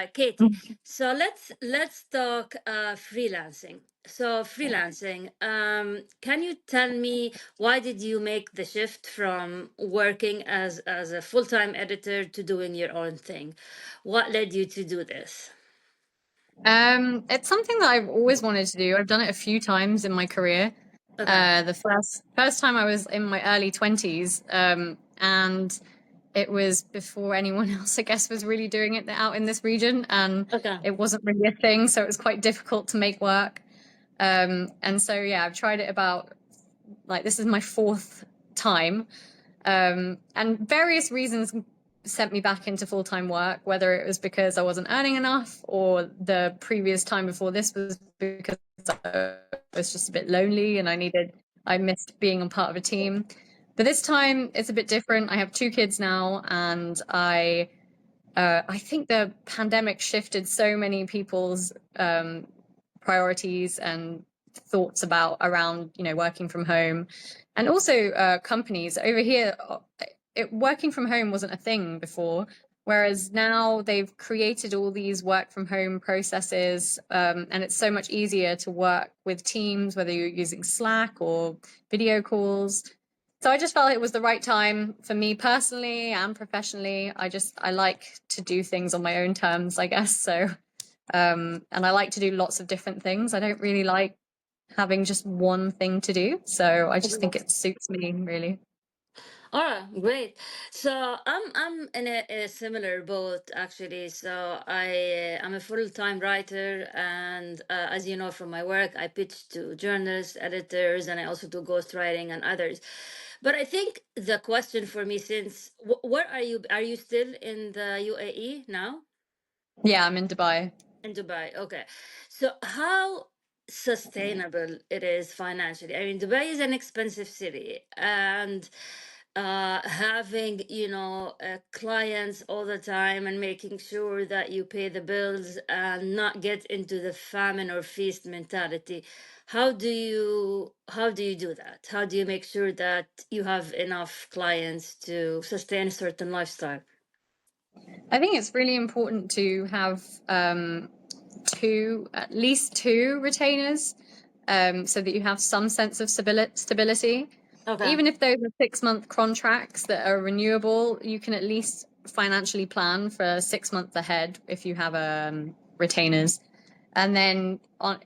right, Katie. So let's talk freelancing. So freelancing, can you tell me why did you make the shift from working as a full-time editor to doing your own thing? What led you to do this? It's something that I've always wanted to do. I've done it a few times in my career. Okay. The first time I was in my early 20s, and it was before anyone else, I guess, was really doing it out in this region, and Okay. it wasn't really a thing, so it was quite difficult to make work. And so yeah, I've tried it about, like, this is my fourth time, and various reasons sent me back into full-time work, whether it was because I wasn't earning enough, or the previous time before this was because I was just a bit lonely and I missed being a part of a team. But this time it's a bit different. I have 2 kids now, and I think the pandemic shifted so many people's priorities and thoughts around working from home, and also companies over here. Working from home wasn't a thing before, whereas now they've created all these work from home processes, and it's so much easier to work with teams, whether you're using Slack or video calls. So I just felt it was the right time for me personally and professionally. I like to do things on my own terms, I guess. So, and I like to do lots of different things. I don't really like having just one thing to do. So I just think it suits me, really. All right, great. So I'm in a similar boat actually. So I'm a full-time writer, and as you know from my work, I pitch to journalists, editors, and I also do ghostwriting and others. But I think the question for me, since where are you? Are you still in the UAE now? Yeah, I'm in Dubai. In Dubai, okay. So how sustainable it is financially? I mean, Dubai is an expensive city, and having clients all the time and making sure that you pay the bills and not get into the famine or feast mentality. How do you do that? How do you make sure that you have enough clients to sustain a certain lifestyle? I think it's really important to have at least two retainers, so that you have some sense of stability. Okay. Even if those are 6-month contracts that are renewable, you can at least financially plan for 6 months ahead if you have retainers. And then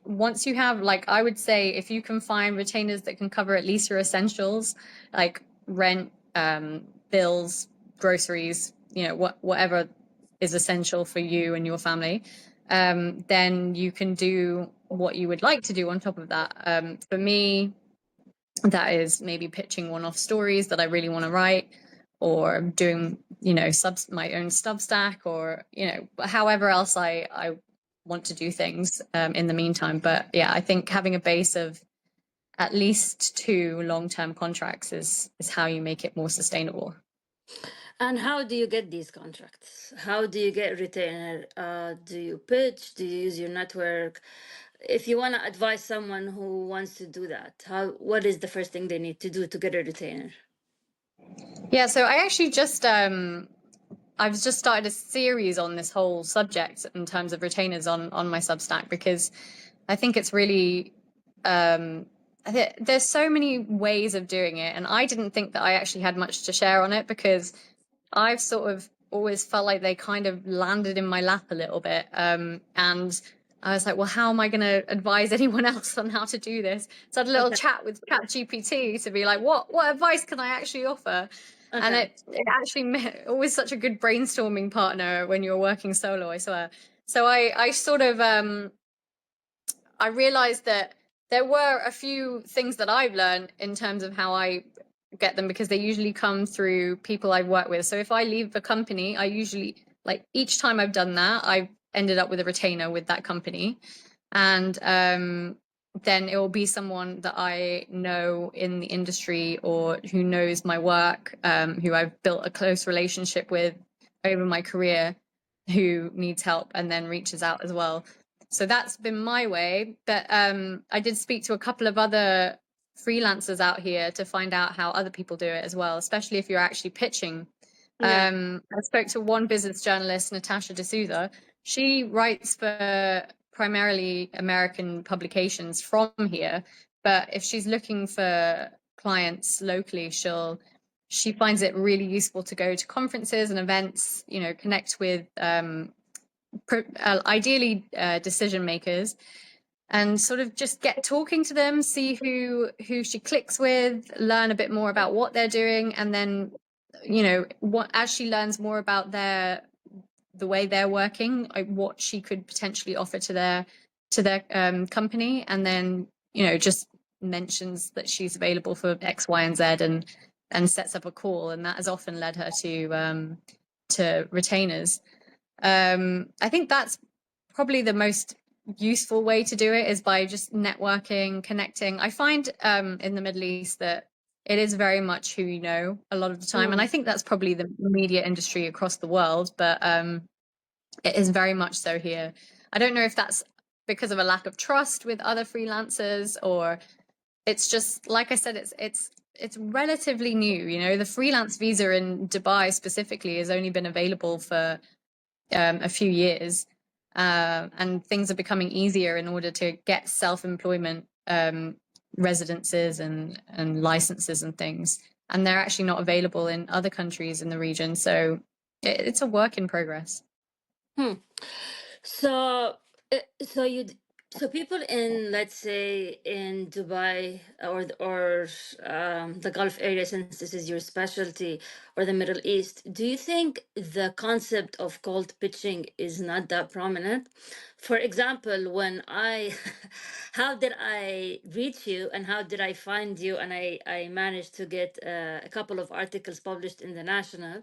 once you have, like, I would say, if you can find retainers that can cover at least your essentials, like rent, bills, groceries, whatever is essential for you and your family, then you can do what you would like to do on top of that. For me, that is maybe pitching one-off stories that I really want to write, or doing, my own Substack, or, however else I want to do things in the meantime. But yeah, I think having a base of at least 2 long-term contracts is how you make it more sustainable. And how do you get these contracts? How do you get retainer? Do you pitch? Do you use your network? If you want to advise someone who wants to do that, what is the first thing they need to do to get a retainer? Yeah, so I actually I've just started a series on this whole subject in terms of retainers on my Substack, because I think it's really there's so many ways of doing it, and I didn't think that I actually had much to share on it, because I've sort of always felt like they kind of landed in my lap a little bit, and I was like, well, how am I going to advise anyone else on how to do this? So I had a little Okay. chat with ChatGPT to be like, what advice can I actually offer? And Okay. it actually always such a good brainstorming partner when you're working solo, I swear. So I sort of I realized that there were a few things that I've learned in terms of how I get them, because they usually come through people I've worked with. So if I leave a company, I usually, like, each time I've done that, I've ended up with a retainer with that company. And then it will be someone that I know in the industry, or who knows my work, who I've built a close relationship with over my career, who needs help and then reaches out as well. So that's been my way. But I did speak to a couple of other freelancers out here to find out how other people do it as well, especially if you're actually pitching. Yeah. I spoke to one business journalist, Natasha D'Souza. She writes for primarily American publications from here, but if she's looking for clients locally, she finds it really useful to go to conferences and events, you know, connect with ideally decision makers, and sort of just get talking to them, see who she clicks with, learn a bit more about what they're doing, and then, you know, what as she learns more about the way they're working, what she could potentially offer to their company, and then, you know, just mentions that she's available for X, Y, and Z, and sets up a call, and that has often led her to retainers. I think that's probably the most useful way to do it, is by just networking, connecting. I find in the Middle East that it is very much who you know a lot of the time, and I think that's probably the media industry across the world, but it is very much so here. I don't know if that's because of a lack of trust with other freelancers, or it's just, like I said, it's relatively new. You know, the freelance visa in Dubai specifically has only been available for a few years, and things are becoming easier in order to get self-employment residences and licenses and things, and they're actually not available in other countries in the region. So it's a work in progress. So, so so people in, let's say, in Dubai or the Gulf area, since this is your specialty, or the Middle East, do you think the concept of cold pitching is not that prominent? For example, when I, how did I reach you, and how did I find you, and I managed to get a couple of articles published in the National,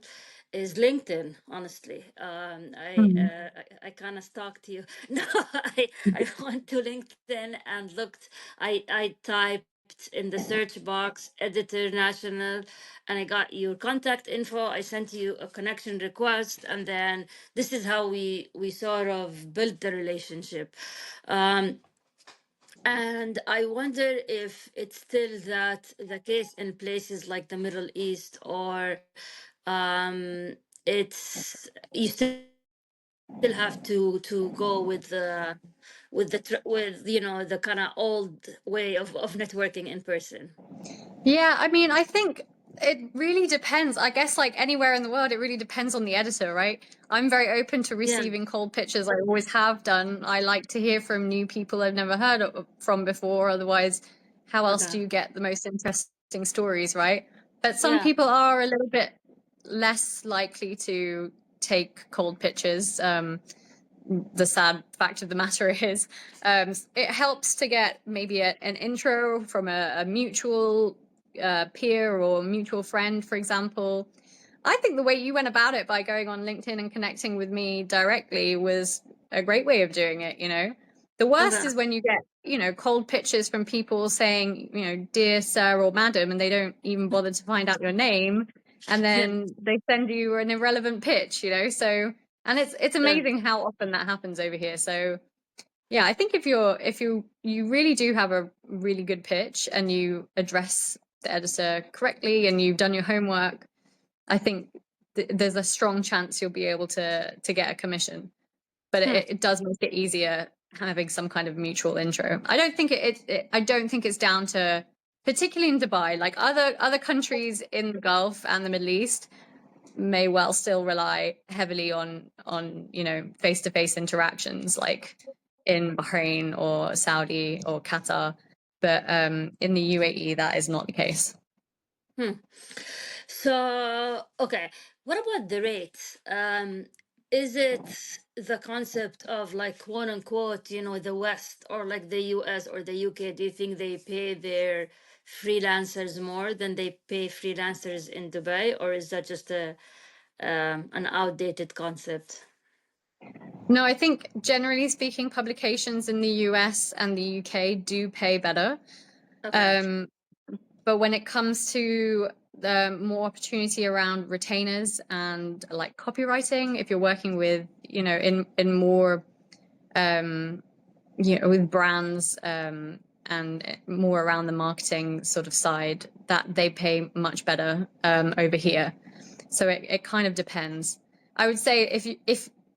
is LinkedIn. Honestly, I kind of stalked you. No, I went to LinkedIn and looked. I typed in the search box editor national, and I got your contact info. I sent you a connection request, and then this is how we sort of built the relationship. And I wonder if it's still that the case in places like the Middle East, or it's you still have to go with with you know, the kind of old way of networking in person. Yeah, I mean, I think it really depends. I guess, like anywhere in the world, it really depends on the editor, right? I'm very open to Yeah. receiving cold pitches. I always have done. I like to hear from new people I've never heard from before. Otherwise, how else Okay. do you get the most interesting stories, right? But some Yeah. people are a little bit less likely to take cold pitches. The sad fact of the matter is, it helps to get maybe an intro from a mutual peer or mutual friend, for example. I think the way you went about it, by going on LinkedIn and connecting with me directly, was a great way of doing it. You know, the worst Okay. is when you get, you know, cold pitches from people saying, you know, dear sir or madam, and they don't even bother to find out your name, and Yeah. then they send you an irrelevant pitch, you know. So, and it's Yeah. amazing how often that happens over here. So yeah, I think if you really do have a really good pitch, and you address the editor correctly, and you've done your homework, I think there's a strong chance you'll be able to get a commission. But it does make it easier having some kind of mutual intro. I don't think I don't think it's down to, particularly in Dubai, like other countries in the Gulf and the Middle East may well still rely heavily on, you know, face-to-face interactions, like in Bahrain or Saudi or Qatar. But in the UAE, that is not the case. Hmm. So, okay, what about the rates? Is it the concept of, like, quote unquote, you know, the West, or like the US or the UK? Do you think they pay their freelancers more than they pay freelancers in Dubai, or is that just a an outdated concept? No, I think generally speaking, publications in the US and the UK do pay better. Okay. Um, but when it comes to the more opportunity around retainers and like copywriting, if you're working with, you know, in more you know, with brands, and more around the marketing sort of side, that they pay much better over here. So it kind of depends. I would say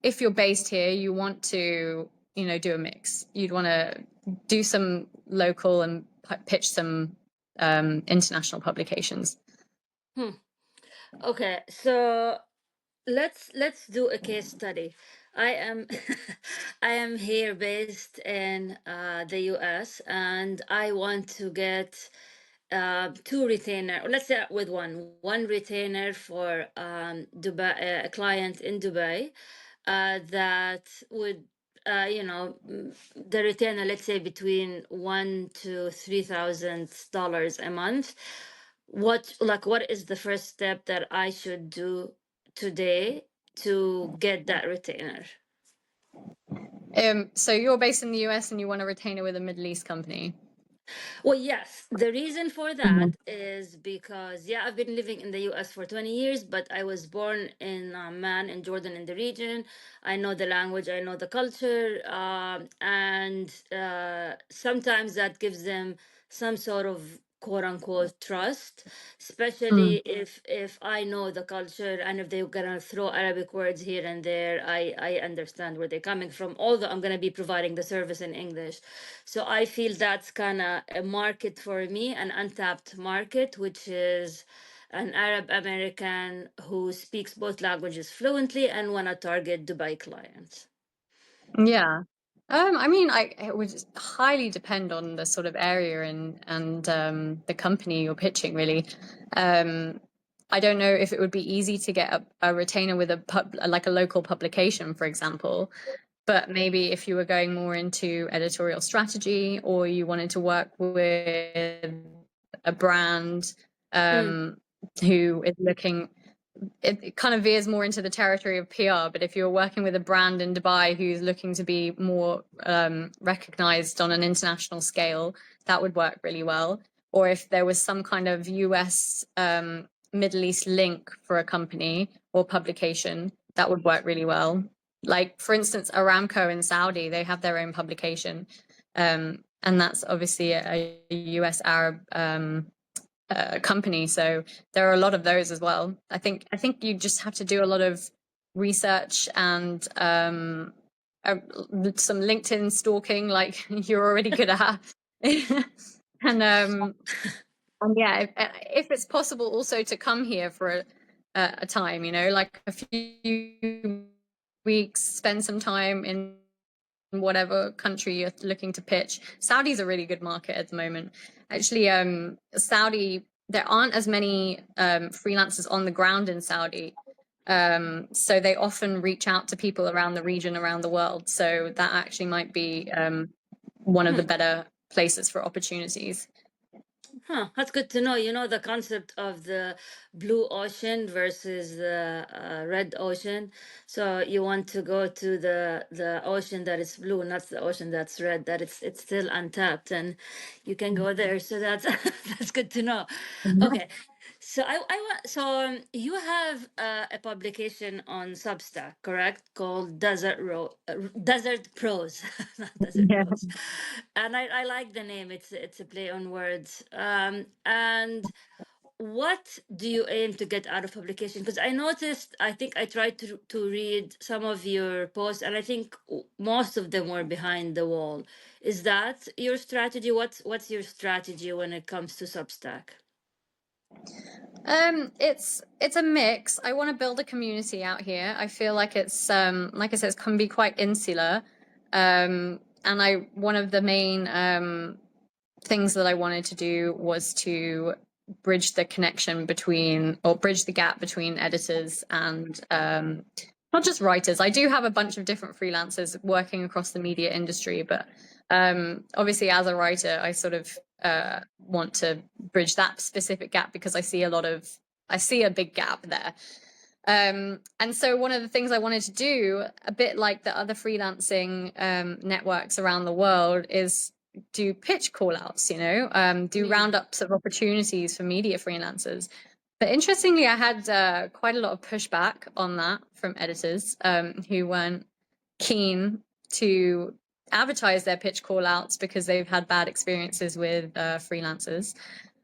if you're based here, you want to, do a mix. You'd want to do some local and pitch some international publications. Okay, so let's do a case study. I am I am here based in the US, and I want to get two retainer. Let's start with one retainer for Dubai, a client in Dubai that would the retainer, let's say between $1,000 to $3,000 a month. What is the first step that I should do today to get that retainer? So you're based in the US and you want to retain it with a Middle East company. Well, yes. The reason for that is because, yeah, I've been living in the US for 20 years, but I was born in Amman in Jordan in the region. I know the language, I know the culture, and sometimes that gives them some sort of quote unquote trust, especially Mm. if I know the culture, and if they're gonna throw Arabic words here and there, I understand where they're coming from, although I'm gonna be providing the service in English. So I feel that's kind of a market for me, an untapped market, which is an Arab American who speaks both languages fluently and want to target Dubai clients. Yeah. I mean, it would highly depend on the sort of area and the company you're pitching, really. I don't know if it would be easy to get a retainer with like a local publication, for example. But maybe if you were going more into editorial strategy, or you wanted to work with a brand Mm. who is looking, it kind of veers more into the territory of PR. But if you're working with a brand in Dubai who's looking to be more recognized on an international scale, that would work really well. Or if there was some kind of US Middle East link for a company or publication, that would work really well. Like, for instance, Aramco in Saudi, they have their own publication. And that's obviously a US Arab company. So there are a lot of those as well. I think you just have to do a lot of research and some LinkedIn stalking, like you're already good at. And yeah, if it's possible also to come here for a time, like a few weeks, spend some time in whatever country you're looking to pitch. Saudi's a really good market at the moment. Actually, Saudi, there aren't as many freelancers on the ground in Saudi. So they often reach out to people around the region, around the world. So that actually might be one of the better places for opportunities. Huh, that's good to know. You know, the concept of the blue ocean versus the red ocean. So you want to go to the ocean that is blue, not the ocean that's red, that it's still untapped, and you can go there. So that's that's good to know. Okay. So I want you have a publication on Substack, correct? Called Desert Prose, not Desert Yeah. Prose, and I like the name. It's a play on words. And what do you aim to get out of publication? Because I noticed, I think I tried to read some of your posts, and I think most of them were behind the wall. Is that your strategy? What's your strategy when it comes to Substack? It's a mix. I want to build a community out here. I feel like it's like I said, it can be quite insular. And one of the main things that I wanted to do was to bridge the connection between, or bridge the gap between editors and not just writers. I do have a bunch of different freelancers working across the media industry, but obviously as a writer, I sort of want to bridge that specific gap because I see a big gap there. And so one of the things I wanted to do, a bit like the other freelancing networks around the world, is do pitch call outs, do Mm. roundups of opportunities for media freelancers. But interestingly, I had quite a lot of pushback on that from editors who weren't keen to advertise their pitch call outs because they've had bad experiences with freelancers.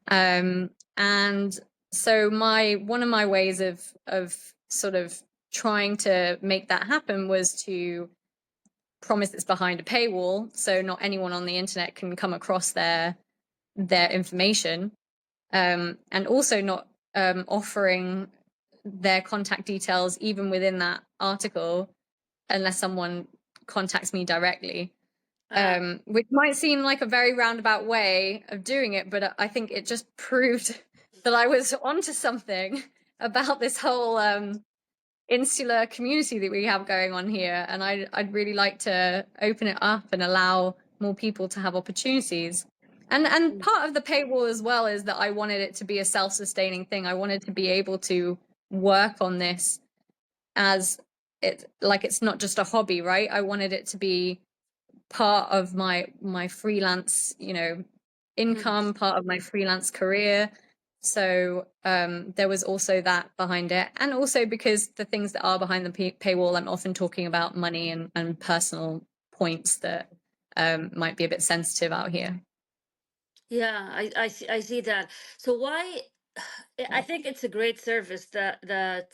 And so one of my ways of sort of trying to make that happen was to promise it's behind a paywall, so not anyone on the internet can come across their information, and also not offering their contact details even within that article unless someone contacts me directly. Which might seem like a very roundabout way of doing it, but I think it just proved that I was onto something about this whole insular community that we have going on here. And I'd really like to open it up and allow more people to have opportunities. And part of the paywall as well is that I wanted it to be a self-sustaining thing. I wanted to be able to work on this as it's not just a hobby, right? I wanted it to be part of my freelance, income, part of my freelance career. So there was also that behind it, and also because the things that are behind the paywall, I'm often talking about money and personal points that might be a bit sensitive out here. Yeah, I see that. So why I think it's a great service that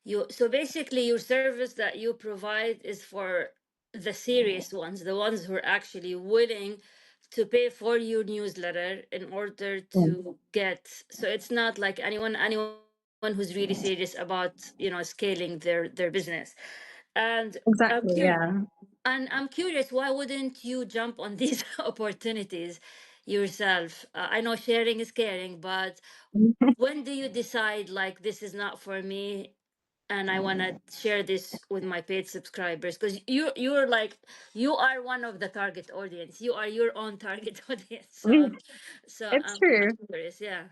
you, so basically your service that you provide is for the serious ones, the ones who are actually willing to pay for your newsletter in order Mm. to get, so it's not like anyone who's really serious about, scaling their business. And I'm Exactly, curious, yeah. why wouldn't you jump on these opportunities yourself? I know sharing is caring, but when do you decide like this is not for me and I want to share this with my paid subscribers? Because you're like, you are one of the target audience. You are your own target audience. So It's true. I'm curious. Yeah.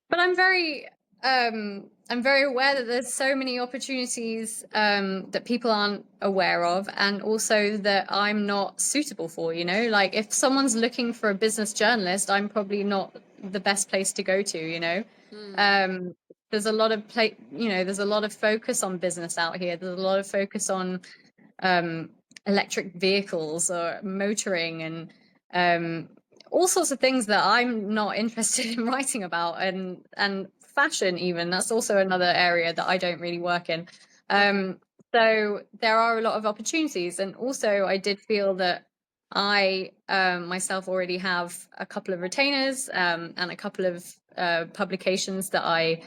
But I'm very aware that there's so many opportunities that people aren't aware of, and also that I'm not suitable for, like if someone's looking for a business journalist, I'm probably not the best place to go to. Hmm. um there's a lot of there's a lot of focus on business out here. There's a lot of focus on um, electric vehicles or motoring and all sorts of things that I'm not interested in writing about, and fashion even. That's also another area that I don't really work in. Okay. So there are a lot of opportunities, and also I did feel that I myself already have a couple of retainers and a couple of publications that I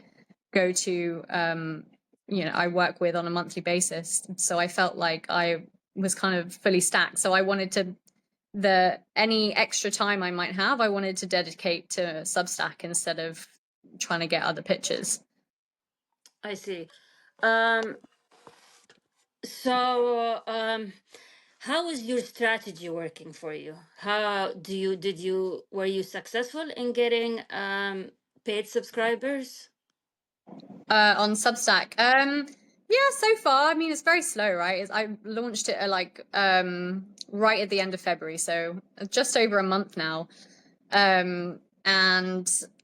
go to I work with on a monthly basis. So I felt like I was kind of fully stacked. So I wanted to any extra time I might have, I wanted to dedicate to Substack instead of trying to get other pitches. I see. Um, so how is your strategy working for you? How do you did you were you successful in getting paid subscribers? On Substack. Yeah, so far, I mean, it's very slow, right? I launched it right at the end of February, so just over a month now. And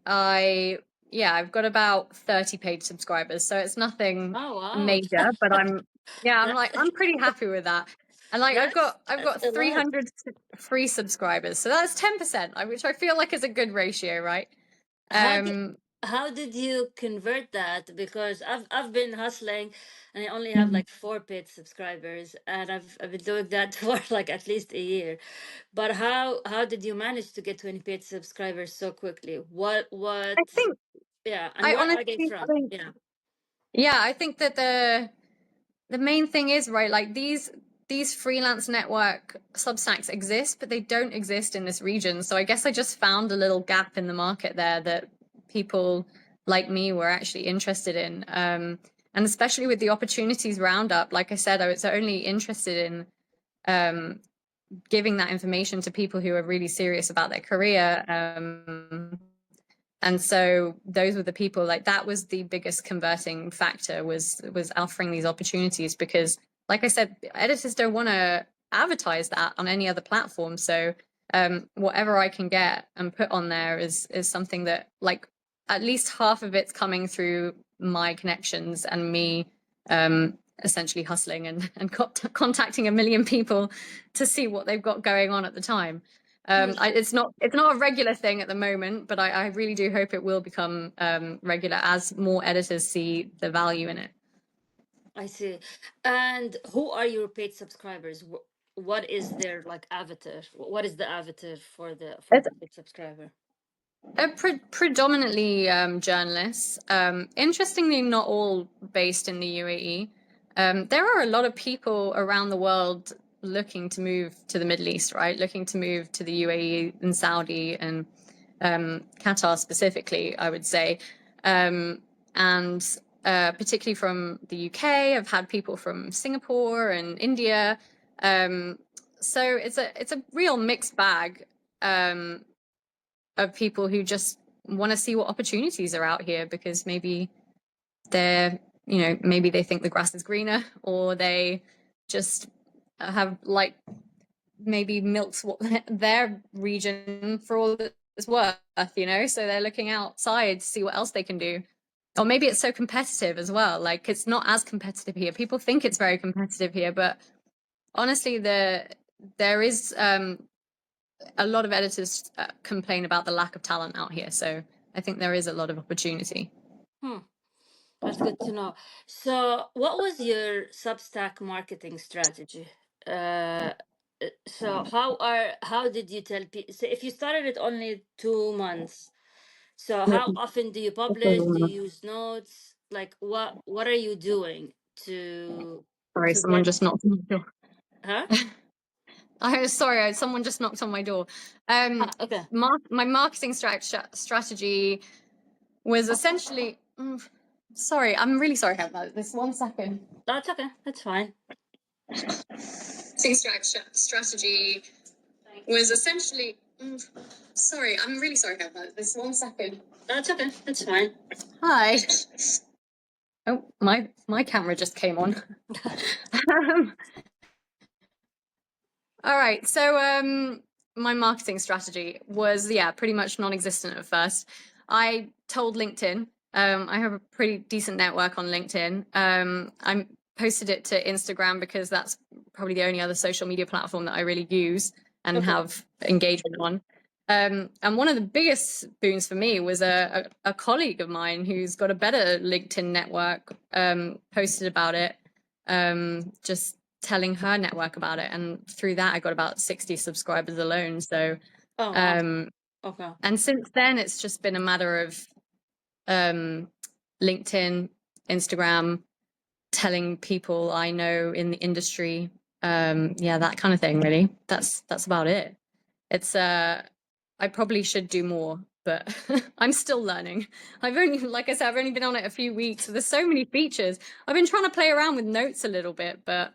I've got about 30 paid subscribers, so it's nothing Oh wow. major, but that, I'm pretty happy with that. And like I've got that's a lot. 300 free subscribers, so that's 10%, which I feel like is a good ratio, right? How did Um, how did you convert that? Because I've been hustling and I only have mhm. like 4 paid subscribers and I've been doing that for like at least a year. But how did you manage to get 20 paid subscribers so quickly? I What think yeah, and I where are they honestly from? think, Yeah. yeah, I think that the main thing is, right, like these freelance network Substacks exist, but they don't exist in this region. So I guess I just found a little gap in the market there that people like me were actually interested in. And especially with the opportunities roundup, like I said, I was only interested in um, giving that information to people who are really serious about their career. And so those were the people, like that was the biggest converting factor, was offering these opportunities, because like I said, editors don't want to advertise that on any other platform. So whatever I can get and put on there is something that, like, at least half of it's coming through my connections and me essentially hustling and contacting a million people to see what they've got going on at the time. It's not a regular thing at the moment, but I really do hope it will become regular as more editors see the value in it. I see. And who are your paid subscribers? What is their like avatar? What is the avatar for It's the paid subscriber? predominantly journalists. Interestingly, not all based in the UAE. There are a lot of people around the world looking to move to the Middle East, right? Looking to move to the UAE and Saudi and Qatar specifically, I would say. And particularly from the UK, I've had people from Singapore and India. So it's a real mixed bag. Of people who just want to see what opportunities are out here because maybe they're, maybe they think the grass is greener, or they just have like maybe milked what their region for all it's worth, so they're looking outside to see what else they can do. Or maybe it's so competitive as well. Like, it's not as competitive here. People think it's very competitive here, but honestly, there is a lot of editors complain about the lack of talent out here. So I think there is a lot of opportunity. That's good to know. So, what was your Substack marketing strategy? Uh, so how did you tell people? So, if you started it only 2 months, so how often do you publish? Do you use notes? Like, what are you doing Sorry, to someone get? just knocked on my door. Huh? Someone just knocked on my door. Okay. My marketing strategy was essentially. Sorry, I'm really sorry about this. 1 second. That's okay. That's fine. Strategy was essentially. Sorry, I'm really sorry about this. 1 second. That's okay. That's fine. Hi. Oh, my camera just came on. All right. So my marketing strategy was, pretty much non-existent at first. I told LinkedIn. I have a pretty decent network on LinkedIn. I posted it to Instagram because that's probably the only other social media platform that I really use and Okay. have engagement on. And one of the biggest boons for me was a colleague of mine who's got a better LinkedIn network, posted about it, just telling her network about it. And through that, I got about 60 subscribers alone. So, Oh wow. Okay. and since then, it's just been a matter of LinkedIn, Instagram, telling people I know in the industry, that kind of thing. Really, that's about it. It's I probably should do more, but I'm still learning. Like I said, I've only been on it a few weeks. So there's so many features. I've been trying to play around with notes a little bit, but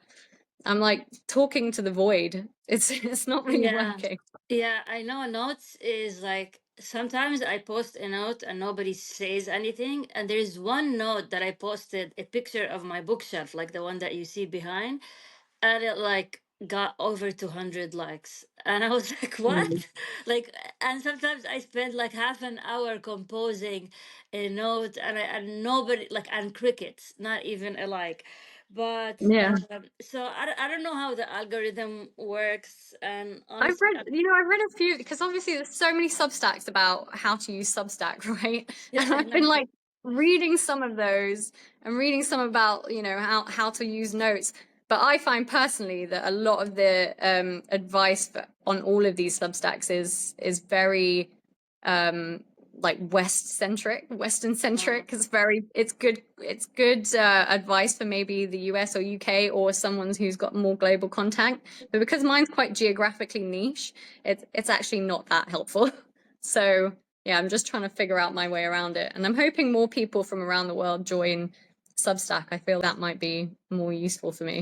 I'm like talking to the void. It's not really Yeah. working. Yeah, I know notes is like sometimes I post a note and nobody says anything. And there's one note that I posted a picture of my bookshelf, like the one that you see behind, and it like got over 200 likes. And I was like, what? Like, and sometimes I spend like half an hour composing a note and nobody, like, and crickets, not even a like. But Yeah. so I don't know how the algorithm works. And I've honestly, read, I've read a few because obviously there's so many Substacks about how to use Substack, right? yeah, And I I've know. been like reading some of those and reading some about, how to use notes. But I find personally that a lot of the advice on all of these Substacks is very like Western centric. It's good advice for maybe the US or UK or someone who's got more global contact. But because mine's quite geographically niche, it's actually not that helpful. So yeah, I'm just trying to figure out my way around it, and I'm hoping more people from around the world join Substack. I feel that might be more useful for me.